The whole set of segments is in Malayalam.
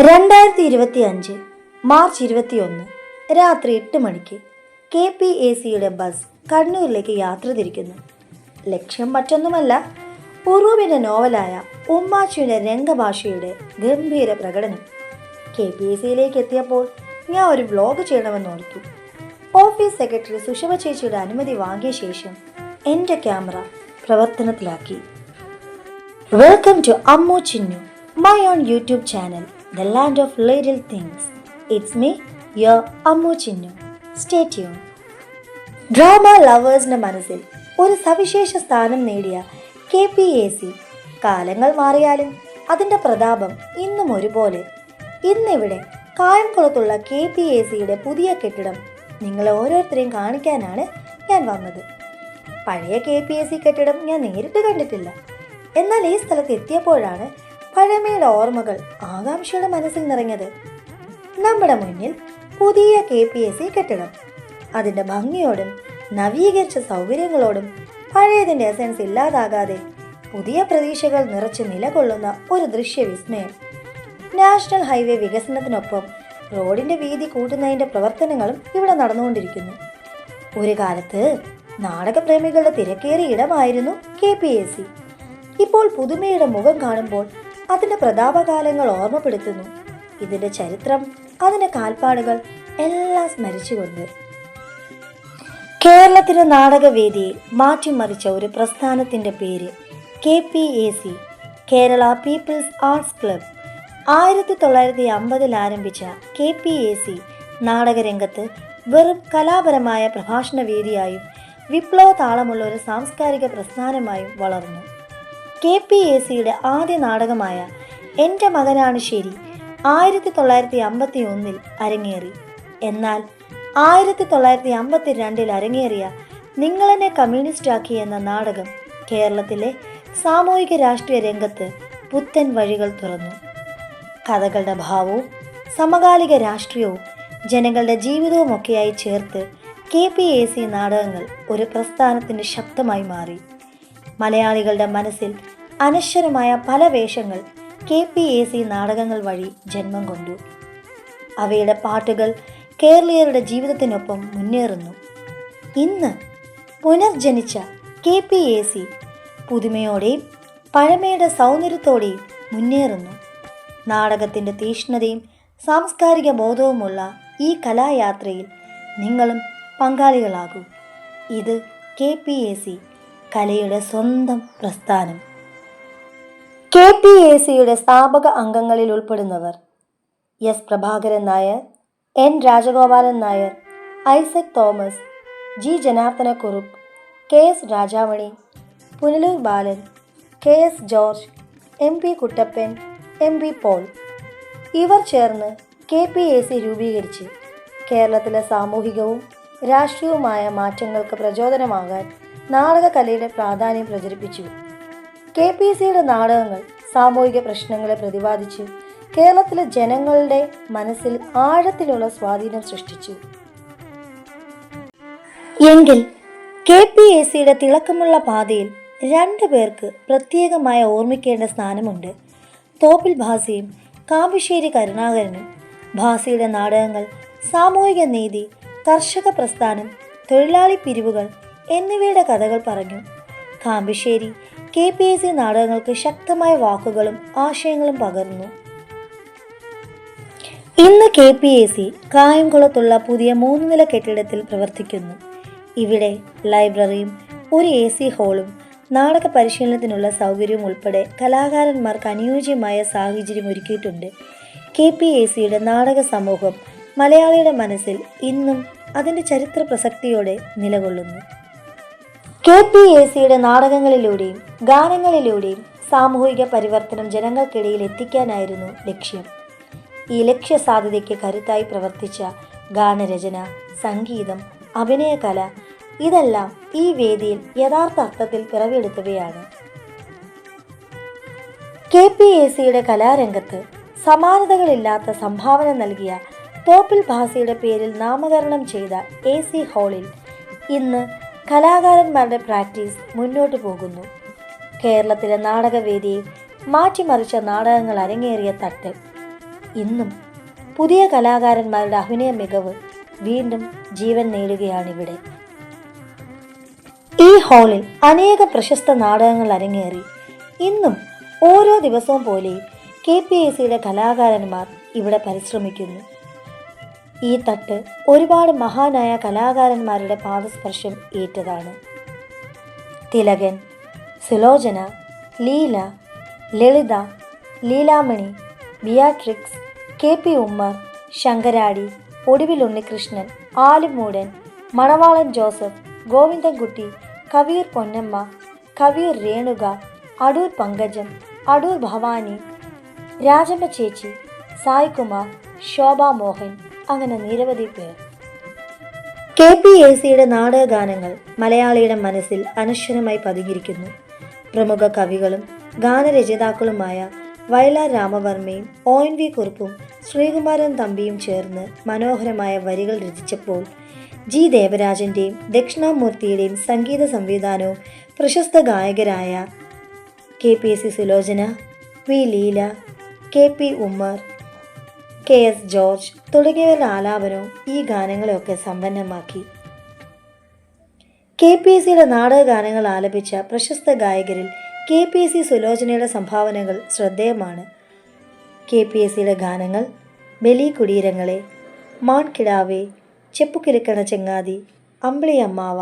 2025 മാർച്ച് 21 രാത്രി 8 മണിക്ക് KPACയുടെ ബസ് കണ്ണൂരിലേക്ക് യാത്ര തിരിക്കുന്നു. ലക്ഷ്യം മറ്റൊന്നുമല്ല, ഉറൂബിൻ്റെ നോവലായ ഉമ്മാച്ചിയുടെ രംഗഭാഷയുടെ ഗംഭീര പ്രകടനം. KPACയിലേക്ക് എത്തിയപ്പോൾ ഞാൻ ഒരു വ്ലോഗ് ചെയ്യണമെന്ന് ഓർത്തു. ഓഫീസ് സെക്രട്ടറി സുഷമ ചേച്ചിയുടെ അനുമതി വാങ്ങിയ ശേഷം എൻ്റെ ക്യാമറ പ്രവർത്തനത്തിലാക്കി. Welcome to Ammu Chinnu, my own YouTube channel, The Land of Little Things. It's me, your Ammu Chinnu. Stay tuned. Drama ലവേഴ്സിൻ്റെ മനസ്സിൽ ഒരു സവിശേഷ സ്ഥാനം നേടിയ KPAC കാലങ്ങൾ മാറിയാലും അതിൻ്റെ പ്രതാപം ഇന്നും ഒരുപോലെ. ഇന്നിവിടെ കായംകുളത്തുള്ള KPACയുടെ പുതിയ കെട്ടിടം നിങ്ങളെ ഓരോരുത്തരെയും കാണിക്കാനാണ് ഞാൻ വന്നത്. പഴയ KPAC കെട്ടിടം ഞാൻ നേരിട്ട് കണ്ടിട്ടില്ല. എന്നാൽ ഈ സ്ഥലത്ത് എത്തിയപ്പോഴാണ് പഴമയുടെ ഓർമ്മകൾ ആകാംക്ഷയുടെ മനസ്സിൽ നിറഞ്ഞത്. നമ്മുടെ മുന്നിൽ പുതിയ KPAC കെട്ടിടം. അതിൻ്റെ ഭംഗിയോടും നവീകരിച്ച സൗകര്യങ്ങളോടും പഴയതിൻ്റെ എസൻസ് ഇല്ലാതാകാതെ പുതിയ പ്രതീക്ഷകൾ നിറച്ച് നിലകൊള്ളുന്ന ഒരു ദൃശ്യവിസ്മയം. നാഷണൽ ഹൈവേ വികസനത്തിനൊപ്പം റോഡിൻ്റെ വീതി കൂട്ടുന്നതിൻ്റെ പ്രവർത്തനങ്ങളും ഇവിടെ നടന്നുകൊണ്ടിരിക്കുന്നു. ഒരു കാലത്ത് നാടകപ്രേമികളുടെ തിരക്കേറിയ ഇടമായിരുന്നു KPAC. ഇപ്പോൾ പുതുമയുടെ മുഖം കാണുമ്പോൾ അതിൻ്റെ പ്രതാപകാലങ്ങൾ ഓർമ്മപ്പെടുത്തുന്നു. ഇതിൻ്റെ ചരിത്രം, അതിൻ്റെ കാൽപ്പാടുകൾ എല്ലാം സ്മരിച്ചുകൊണ്ട് കേരളത്തിലെ നാടകവേദിയെ മാറ്റിമറിച്ച ഒരു പ്രസ്ഥാനത്തിൻ്റെ പേര് KPAC, Kerala people's arts club. 1950 ആരംഭിച്ച KPAC നാടകരംഗത്ത് വെറും കലാപരമായ പ്രഭാഷണ വേദിയായും വിപ്ലവ താളമുള്ള ഒരു സാംസ്കാരിക പ്രസ്ഥാനമായും വളർന്നു. KPACയുടെ ആദ്യ നാടകമായ എൻ്റെ മകനാണ് ശരി 1951 അരങ്ങേറി. എന്നാൽ 1952 അരങ്ങേറിയ നിങ്ങളെന്നെ കമ്മ്യൂണിസ്റ്റാക്കി എന്ന നാടകം കേരളത്തിലെ സാമൂഹിക രാഷ്ട്രീയ രംഗത്ത് പുത്തൻ വഴികൾ തുറന്നു. കഥകളുടെ ഭാവവും സമകാലിക രാഷ്ട്രീയവും ജനങ്ങളുടെ ജീവിതവുമൊക്കെയായി ചേർത്ത് KPAC നാടകങ്ങൾ ഒരു പ്രസ്ഥാനത്തിൻ്റെ ശബ്ദമായി മാറി. മലയാളികളുടെ മനസ്സിൽ അനശ്വരമായ പല വേഷങ്ങൾ KPAC നാടകങ്ങൾ വഴി ജന്മം കൊണ്ടു. അവയുടെ പാട്ടുകൾ കേരളീയരുടെ ജീവിതത്തിനൊപ്പം മുന്നേറുന്നു. ഇന്ന് പുനർജനിച്ച KPAC പുതുമയോടെയും പഴമയുടെ സൗന്ദര്യത്തോടെയും മുന്നേറുന്നു. നാടകത്തിൻ്റെ തീഷ്ണതയും സാംസ്കാരിക ബോധവുമുള്ള ഈ കലായാത്രയിൽ നിങ്ങളും പങ്കാളികളാകൂ. ഇത് KPAC, കലയുടെ സ്വന്തം പ്രസ്ഥാനം. KPACയുടെ സ്ഥാപക അംഗങ്ങളിൽ ഉൾപ്പെടുന്നവർ: S. Prabhakaran Nair, N. Rajagopalan Nair, Isaac Thomas, G. Janardhanakkurup, KS Rajamani, Punalur Balan, KS George, MP Kuttappan, MP Paul. ഇവർ ചേർന്ന് KPAC രൂപീകരിച്ച് കേരളത്തിലെ സാമൂഹികവും രാഷ്ട്രീയവുമായ മാറ്റങ്ങൾക്ക് പ്രചോദനമാകാൻ നാടകകലയുടെ പ്രാധാന്യം പ്രചരിപ്പിച്ചു. KPACയുടെ നാടകങ്ങൾ സാമൂഹിക പ്രശ്നങ്ങളെ പ്രതിപാദിച്ച് കേരളത്തിലെ ജനങ്ങളുടെ മനസ്സിൽ ആഴത്തിലുള്ള സ്വാധീനം സൃഷ്ടിച്ചു. എങ്കിൽ KPACയുടെ തിളക്കമുള്ള പാതയിൽ 2 പേർക്ക് പ്രത്യേകമായ ഓർമ്മിക്കേണ്ട സ്ഥാനമുണ്ട്: തോപ്പിൽ ഭാസിയും കാമ്പശ്ശേരി കരുണാകരനും. ഭാസിയുടെ നാടകങ്ങൾ സാമൂഹിക നീതി, കർഷക പ്രസ്ഥാനം, തൊഴിലാളി പിരിവുകൾ എന്നിവയുടെ കഥകൾ പറഞ്ഞു. കാമ്പശ്ശേരി KPAC നാടകങ്ങൾക്ക് ശക്തമായ വാക്കുകളും ആശയങ്ങളും പകർന്നു. ഇന്ന് KPAC കായംകുളത്തുള്ള പുതിയ 3 നില കെട്ടിടത്തിൽ പ്രവർത്തിക്കുന്നു. ഇവിടെ ലൈബ്രറിയും ഒരു AC ഹാളും നാടക പരിശീലനത്തിനുള്ള സൗകര്യവും ഉൾപ്പെടെ കലാകാരന്മാർക്ക് അനുയോജ്യമായ സാഹചര്യം ഒരുക്കിയിട്ടുണ്ട്. KPACയുടെ നാടക സമൂഹം മലയാളിയുടെ മനസ്സിൽ ഇന്നും അതിൻ്റെ ചരിത്ര പ്രസക്തിയോടെ നിലകൊള്ളുന്നു. KPACയുടെ നാടകങ്ങളിലൂടെയും ഗാനങ്ങളിലൂടെയും സാമൂഹിക പരിവർത്തനം ജനങ്ങൾക്കിടയിൽ എത്തിക്കാനായിരുന്നു ലക്ഷ്യം. ഈ ലക്ഷ്യസാധ്യതയ്ക്ക് കരുത്തായി പ്രവർത്തിച്ച ഗാനരചന, സംഗീതം, അഭിനയകല ഇതെല്ലാം ഈ വേദിയിൽ യഥാർത്ഥ അർത്ഥത്തിൽ പിറവിയെടുത്തവയാണ്. KPACയുടെ കലാരംഗത്ത് സമാനതകളില്ലാത്ത സംഭാവന നൽകിയ തോപ്പിൽ ഭാസിയുടെ പേരിൽ നാമകരണം ചെയ്ത AC ഹാളിൽ ഇന്ന് കലാകാരന്മാരുടെ പ്രാക്ടീസ് മുന്നോട്ട് പോകുന്നു. കേരളത്തിലെ നാടകവേദിയെ മാറ്റിമറിച്ച നാടകങ്ങൾ അരങ്ങേറിയ തട്ട്. ഇന്നും പുതിയ കലാകാരന്മാരുടെ അഭിനയ മികവ് വീണ്ടും ജീവൻ നേടുകയാണിവിടെ. ഈ ഹാളിൽ അനേക പ്രശസ്ത നാടകങ്ങൾ അരങ്ങേറി. ഇന്നും ഓരോ ദിവസവും പോലെയും KPACയുടെ കലാകാരന്മാർ ഇവിടെ പരിശ്രമിക്കുന്നു. ഈ തട്ട് ഒരുപാട് മഹാനായ കലാകാരന്മാരുടെ പാദസ്പർശം ഏറ്റതാണ്. തിലകൻ, സുലോചന, ലീല, ലളിത, ലീലാമണി, ബിയാട്രിക്സ്, KP ഉമ്മർ, ശങ്കരാടി, ഒടുവിൽ ഉണ്ണികൃഷ്ണൻ, ആലുമൂടൻ, മണവാളൻ ജോസഫ്, ഗോവിന്ദൻകുട്ടി, കവിയൂർ പൊന്നമ്മ, കവിയൂർ രേണുക, അടൂർ പങ്കജം, അടൂർ ഭവാനി, രാജമ്മ ചേച്ചി, സായ്കുമാർ, ശോഭ മോഹൻ, അങ്ങനെ നിരവധി പേർ. KPACയുടെ നാടകഗാനങ്ങൾ മലയാളിയുടെ മനസ്സിൽ അനശ്വരമായി പതിഞ്ഞിരിക്കുന്നു. പ്രമുഖ കവികളും ഗാനരചയിതാക്കളുമായ വയലാർ രാമവർമ്മയും ONV കുറുപ്പും ശ്രീകുമാരൻ തമ്പിയും ചേർന്ന് മനോഹരമായ വരികൾ രചിച്ചപ്പോൾ G ദേവരാജൻ്റെയും ദക്ഷിണാമൂർത്തിയുടെയും സംഗീത സംവിധാനവും പ്രശസ്ത ഗായകരായ KPAC Sulochana, V Leela, KP Ummer, KS George തുടങ്ങിയവരുടെ ആലാപനവും ഈ ഗാനങ്ങളെയൊക്കെ സമ്പന്നമാക്കി. KPACയുടെ നാടകഗാനങ്ങൾ ആലപിച്ച പ്രശസ്ത ഗായകരിൽ KPAC സുലോചനയുടെ സംഭാവനകൾ ശ്രദ്ധേയമാണ്. KPACയുടെ ഗാനങ്ങൾ ബലി കുടീരങ്ങളെ, മാൺകിടാവേ, ചെപ്പുകിലുക്കണ ചെങ്ങാതി, അമ്പിളി അമ്മാവ,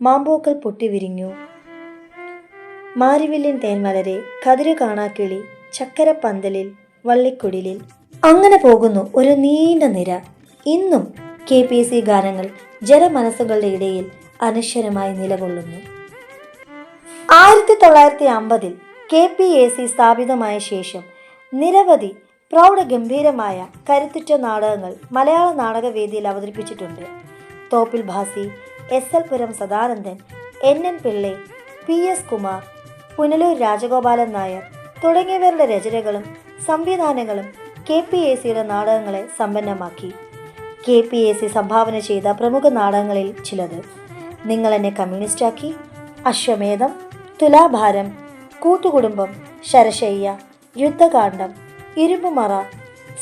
മാമ്പോക്കൽ പൊട്ടിവിരിഞ്ഞു, മാരിവില്ലിൻ തേന്മലരെ, കതിരു കാണാക്കിളി, ചക്കരപ്പന്തലിൽ, വള്ളിക്കുടിലിൽ, അങ്ങനെ പോകുന്നു ഒരു നീണ്ട നിര. ഇന്നും KPAC ഗാനങ്ങൾ ജനമനസ്സുകളുടെ ഇടയിൽ അനശ്വരമായി നിലകൊള്ളുന്നു. 1950 KPAC സ്ഥാപിതമായ ശേഷം നിരവധി പ്രൗഢഗംഭീരമായ കരുത്തുറ്റ നാടകങ്ങൾ മലയാള നാടകവേദിയിൽ അവതരിപ്പിച്ചിട്ടുണ്ട്. തോപ്പിൽ ഭാസി, SL പുരം സദാനന്ദൻ, NN പിള്ളെ, PS കുമാർ, പുനലൂർ രാജഗോപാലൻ നായർ തുടങ്ങിയവരുടെ രചനകളും സംവിധാനങ്ങളും KPACയുടെ നാടകങ്ങളെ സമ്പന്നമാക്കി. KPAC സംഭാവന ചെയ്ത പ്രമുഖ നാടകങ്ങളിൽ ചിലത്: നിങ്ങളെന്നെ കമ്മ്യൂണിസ്റ്റാക്കി, അശ്വമേധം, തുലാഭാരം, കൂട്ടുകുടുംബം, ശരശയ്യ, യുദ്ധകാന്ഡം, ഇരുമ്പുമറ,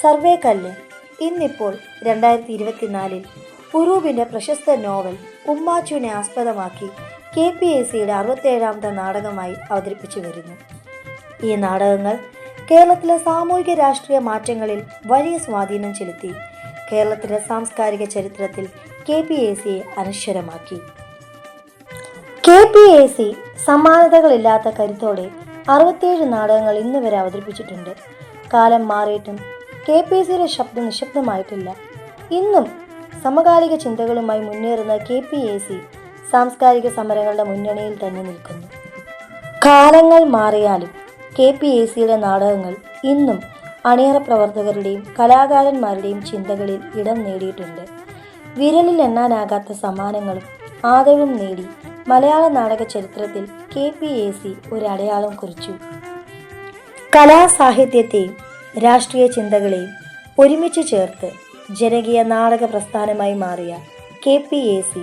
സർവേക്കല്ല്. ഇന്നിപ്പോൾ 2024 ഉറൂബിൻ്റെ പ്രശസ്ത നോവൽ ഉമ്മാച്ചുവിനെ ആസ്പദമാക്കി KPACയുടെ 67ാമത്തെ നാടകമായി അവതരിപ്പിച്ചു വരുന്നു. ഈ നാടകങ്ങൾ കേരളത്തിലെ സാമൂഹിക രാഷ്ട്രീയ മാറ്റങ്ങളിൽ വലിയ സ്വാധീനം ചെലുത്തി. കേരളത്തിലെ സാംസ്കാരിക ചരിത്രത്തിൽ KPACയെ അനശ്വരമാക്കി. KPAC സമാനതകളില്ലാത്ത കരുത്തോടെ 67 നാടകങ്ങൾ ഇന്ന് വരെ അവതരിപ്പിച്ചിട്ടുണ്ട്. കാലം മാറിയിട്ടും KPACയുടെ ശബ്ദം നിശബ്ദമായിട്ടില്ല. ഇന്നും സമകാലിക ചിന്തകളുമായി മുന്നേറുന്ന KPAC സാംസ്കാരിക സമരങ്ങളുടെ മുന്നണിയിൽ തന്നെ നിൽക്കുന്നു. കാലങ്ങൾ മാറിയാലും KPACയുടെ നാടകങ്ങൾ ഇന്നും അണിയറ പ്രവർത്തകരുടെയും കലാകാരന്മാരുടെയും ചിന്തകളിൽ ഇടം നേടിയിട്ടുണ്ട്. വിരലിൽ എണ്ണാനാകാത്ത സമ്മാനങ്ങളും ആദരവും നേടി മലയാള നാടക ചരിത്രത്തിൽ KPAC ഒരു അടയാളം കുറിച്ചു. കലാസാഹിത്യത്തെയും രാഷ്ട്രീയ ചിന്തകളെയും ഒരുമിച്ച് ചേർത്ത് ജനകീയ നാടക പ്രസ്ഥാനമായി മാറിയ KPAC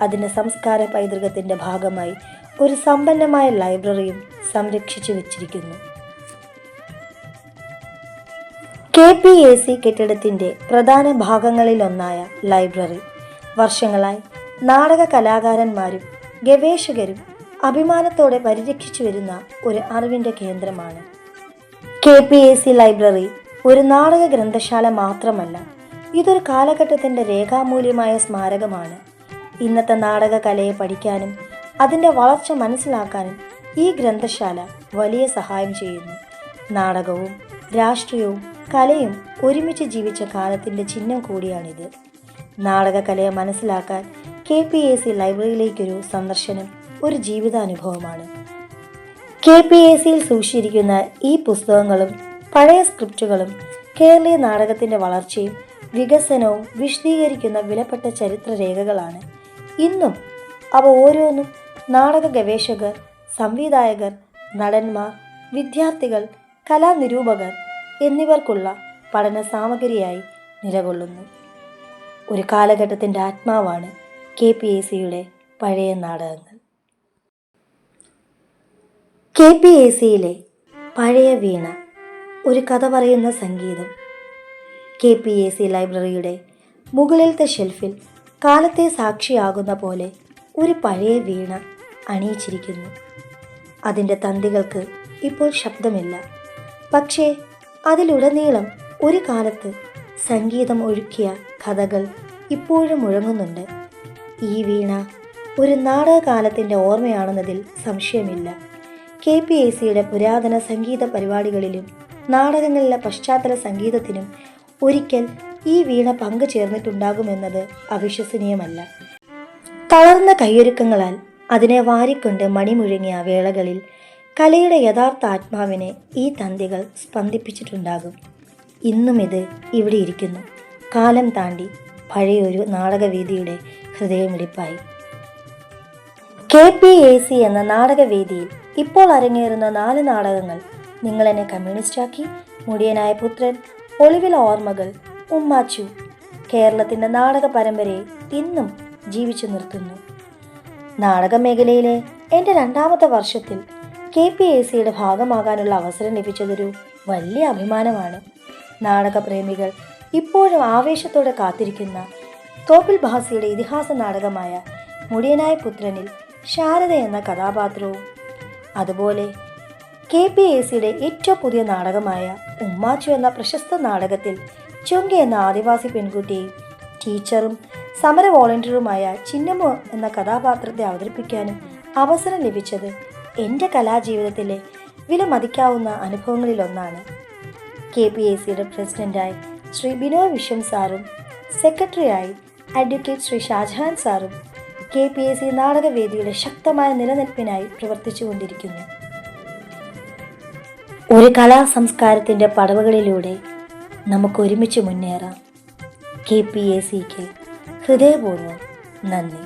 അതിൻ്റെ സംസ്കാര പൈതൃകത്തിൻ്റെ ഭാഗമായി ഒരു സമ്പന്നമായ ലൈബ്രറിയും സംരക്ഷിച്ചു വച്ചിരിക്കുന്നു. KPAC കെട്ടിടത്തിൻ്റെ പ്രധാന ഭാഗങ്ങളിലൊന്നായ ലൈബ്രറി വർഷങ്ങളായി നാടക കലാകാരന്മാരും ഗവേഷകരും അഭിമാനത്തോടെ പരിരക്ഷിച്ചു വരുന്ന ഒരു അറിവിൻ്റെ കേന്ദ്രമാണ്. KPAC ലൈബ്രറി ഒരു നാടക ഗ്രന്ഥശാല മാത്രമല്ല, ഇതൊരു കാലഘട്ടത്തിൻ്റെ രേഖാമൂല്യമായ സ്മാരകമാണ്. ഇന്നത്തെ നാടക കലയെ പഠിക്കാനും അതിൻ്റെ വളർച്ച മനസ്സിലാക്കാനും ഈ ഗ്രന്ഥശാല വലിയ സഹായം ചെയ്യുന്നു. നാടകവും രാഷ്ട്രീയവും കലയും ഒരുമിച്ച് ജീവിച്ച കാലത്തിൻ്റെ ചിഹ്നം കൂടിയാണിത്. നാടകകലയെ മനസ്സിലാക്കാൻ KPAC ലൈബ്രറിയിലേക്കൊരു സന്ദർശനം ഒരു ജീവിതാനുഭവമാണ്. KPACയിൽ സൂക്ഷിച്ചിരിക്കുന്ന ഈ പുസ്തകങ്ങളും പഴയ സ്ക്രിപ്റ്റുകളും കേരളീയ നാടകത്തിൻ്റെ വളർച്ചയും വികസനവും വിശദീകരിക്കുന്ന വിലപ്പെട്ട ചരിത്രരേഖകളാണ്. ഇന്നും അവ ഓരോന്നും നാടക ഗവേഷകർ, സംവിധായകർ, നടന്മാർ, വിദ്യാർത്ഥികൾ, കലാനിരൂപകർ എന്നിവർക്കുള്ള പഠന സാമഗ്രിയായി നിലകൊള്ളുന്നു. ഒരു കാലഘട്ടത്തിൻ്റെ ആത്മാവാണ് KPACയുടെ പഴയ നാടകങ്ങൾ. KPACയിലെ പഴയ വീണ, ഒരു കഥ പറയുന്ന സംഗീതം. KPAC ലൈബ്രറിയുടെ മുകളിലത്തെ ഷെൽഫിൽ കാലത്തെ സാക്ഷിയാകുന്ന പോലെ ഒരു പഴയ വീണ അണിയിച്ചിരിക്കുന്നു. അതിൻ്റെ തന്തികൾക്ക് ഇപ്പോൾ ശബ്ദമില്ല. പക്ഷേ അതിലുടനീളം ഒരു കാലത്ത് സംഗീതം ഒഴുക്കിയ കഥകൾ ഇപ്പോഴും മുഴങ്ങുന്നുണ്ട്. ഈ വീണ ഒരു നാടകകാലത്തിൻ്റെ ഓർമ്മയാണെന്നതിൽ സംശയമില്ല. KPACയുടെ പുരാതന സംഗീത പരിപാടികളിലും നാടകങ്ങളിലെ പശ്ചാത്തല സംഗീതത്തിനും ഒരിക്കൽ ഈ വീണ പങ്കു ചേർന്നിട്ടുണ്ടാകുമെന്നത് അവിശ്വസനീയമല്ല. തളർന്ന കയ്യൊരുക്കങ്ങളാൽ അതിനെ വാരിക്കൊണ്ട് മണിമുഴങ്ങിയ വേളകളിൽ കലയുടെ യഥാർത്ഥ ആത്മാവിനെ ഈ തന്തികൾ സ്പന്ദിപ്പിച്ചിട്ടുണ്ടാകും. ഇന്നും ഇത് ഇവിടെ ഇരിക്കുന്നു, കാലം താണ്ടി പഴയൊരു നാടകവേദിയുടെ ഹൃദയമിടിപ്പായി. KPAC എന്ന നാടകവേദിയിൽ ഇപ്പോൾ അരങ്ങേറുന്ന 4 നാടകങ്ങൾ: നിങ്ങളെന്നെ കമ്മ്യൂണിസ്റ്റാക്കി, മുടിയനായ പുത്രൻ, ഒളിവിലെ ഓർമ്മകൾ, ഉമ്മാച്ചു കേരളത്തിൻ്റെ നാടക പരമ്പരയെ ഇന്നും ജീവിച്ചു നിർത്തുന്നു. നാടക മേഖലയിലെ എൻ്റെ 2ാമത്തെ വർഷത്തിൽ KPACയുടെ ഭാഗമാകാനുള്ള അവസരം ലഭിച്ചതൊരു വലിയ അഭിമാനമാണ്. നാടകപ്രേമികൾ ഇപ്പോഴും ആവേശത്തോടെ കാത്തിരിക്കുന്ന തോപ്പിൽ ഭാസിയുടെ ഇതിഹാസ നാടകമായ മുടിയനായ പുത്രനിൽ ശാരദ എന്ന കഥാപാത്രവും, അതുപോലെ KPACയുടെ ഏറ്റവും പുതിയ നാടകമായ ഉമ്മാച്ചു എന്ന പ്രശസ്ത നാടകത്തിൽ ചുങ്ക എന്ന ആദിവാസി പെൺകുട്ടിയെയും ടീച്ചറും സമര വോളണ്ടിയറുമായ ചിന്നമ്മ എന്ന കഥാപാത്രത്തെ അവതരിപ്പിക്കാനും അവസരം ലഭിച്ചത് എൻ്റെ കലാജീവിതത്തിലെ വിലമതിക്കാവുന്ന അനുഭവങ്ങളിലൊന്നാണ്. KPACയുടെ പ്രസിഡന്റായി ശ്രീ ബിനോയ് വിശ്വം സാറും സെക്രട്ടറിയായി അഡ്വക്കേറ്റ് ശ്രീ ഷാജഹാൻ സാറും KPAC നാടകവേദിയുടെ ശക്തമായ നിലനിൽപ്പിനായി പ്രവർത്തിച്ചു കൊണ്ടിരിക്കുന്നു. ഒരു കലാസംസ്കാരത്തിൻ്റെ പടവുകളിലൂടെ നമുക്ക് ഒരുമിച്ച് മുന്നേറാം. KPACക്ക് ഹൃദയപൂർവ്വം നന്ദി.